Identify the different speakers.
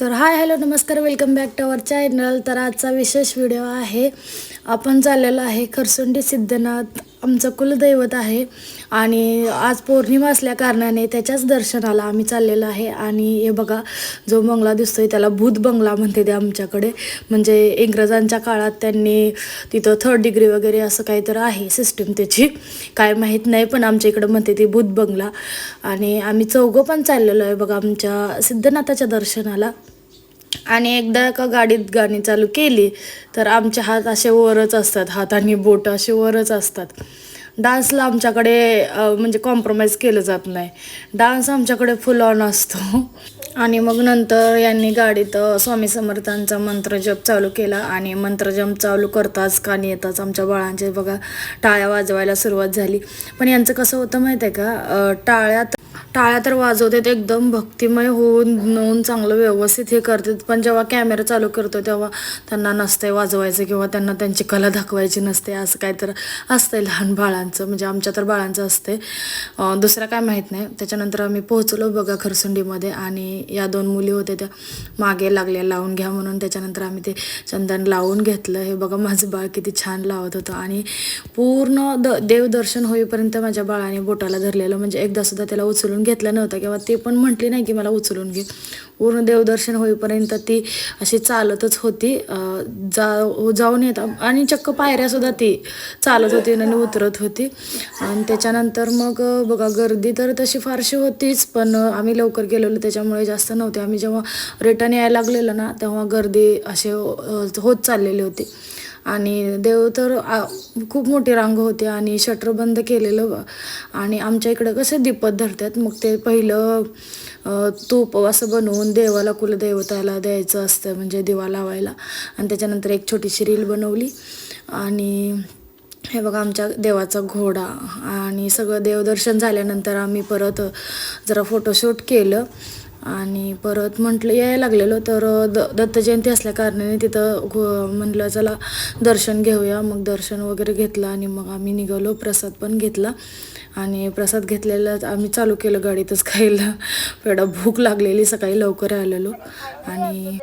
Speaker 1: तर hi hello नमस्कार, welcome back to our channel. तर आजचा विशेष व्हिडिओ आहे. आपण चाललेलो आहे खरसुंडी सिद्धनाथ, आमचं कुलदैवत आहे. आणि आज पौर्णिमा असल्या कारणाने त्याच्याच दर्शनाला आम्ही चाललेलो आहे. आणि हे बघा, जो बंगला दिसतोय त्याला भूत बंगला म्हणते ते आमच्याकडे. म्हणजे इंग्रजांच्या काळात त्यांनी तिथं 3rd डिग्री वगैरे असं काहीतरी आहे सिस्टीम त्याची, काय माहीत नाही, पण आमच्या इकडं म्हणते ती भूत बंगला. आणि आम्ही चौघं पण चाललेलो आहे बघा आमच्या सिद्धनाथाच्या दर्शनाला. आणि एकदा का गाडीत गाणी चालू केली तर आमचे हात असे वरच असतात, हात आणि बोट असे वरच असतात. डान्सला आमच्याकडे म्हणजे कॉम्प्रोमाइज केलं जात नाही. डान्स आमच्याकडे फुल ऑन असतो. आणि मग नंतर यांनी गाडीत स्वामी समर्थांचा मंत्रजप चालू केला. आणि मंत्रजप चालू करताच कानी येताच आमच्या बाळांचे बघा टाळ्या वाजवायला सुरुवात झाली. पण यांचं कसं होतं माहिती आहे का, टाळ्या तर वाजवतात एकदम भक्तिमय होऊन चांगलं व्यवस्थित हे करतात. पण जेव्हा कॅमेरा चालू करतो तेव्हा त्यांना नसते वाजवायचं किंवा त्यांना त्यांची कला दाखवायची नसते. असं काहीतरी असतंय लहान बाळांचं, म्हणजे आमच्या तर बाळांचं असते, दुसरं काय माहीत नाही. त्याच्यानंतर आम्ही पोहोचलो बघा खरसुंडीमध्ये. आणि या 2 मुली होत्या त्या मागे लागल्या लावून घ्या म्हणून. त्याच्यानंतर आम्ही ते चंदन लावून घेतलं. हे बघा माझं बाळ किती छान लावत होतं. आणि पूर्ण देवदर्शन होईपर्यंत माझ्या बाळाने बोटाला धरलेलं, म्हणजे एकदा सुद्धा त्याला उचलून घेतलं नव्हतं किंवा ते पण म्हटली नाही की मला उचलून घे. पूर्ण देवदर्शन होईपर्यंत ती अशी चालतच होती, जाऊन येत. आणि चक्क पायऱ्यासुद्धा ती चालत होती आणि उतरत होती. आणि त्याच्यानंतर मग बघा गर्दी तर तशी फारशी होतीच, पण आम्ही लवकर गेलेलो त्याच्यामुळे जास्त नव्हते. आम्ही जेव्हा रिटर्न यायला लागलेलो ना तेव्हा गर्दी असे होत चाललेली होती. आणि देव तर खूप मोठी रांग होती आणि शटर बंद केलेलं. आणि आमच्या इकडं कसे दीपत धरतात, मग ते पहिलं तूप असं बनवून देवाला कुलदेवताला द्यायचं असतं, म्हणजे दिवा लावायला. आणि त्याच्यानंतर एक छोटीशी रील बनवली. आणि हे बघा आमच्या देवाचा घोडा. आणि सगळं देवदर्शन झाल्यानंतर आम्ही परत जरा फोटोशूट केलं. आणि परत म्हटलं यायला लागलेलो तर दत्त जयंती असल्या कारणाने तिथं म्हटलं चला दर्शन घेऊया. मग दर्शन वगैरे घेतलं आणि मग आम्ही निघालो. प्रसाद पण घेतला. आणि प्रसाद घेतलेला आम्ही चालू केलं गाडीतच खायला. एवढा भूक लागलेली, सकाळी लवकर आलेलो. आणि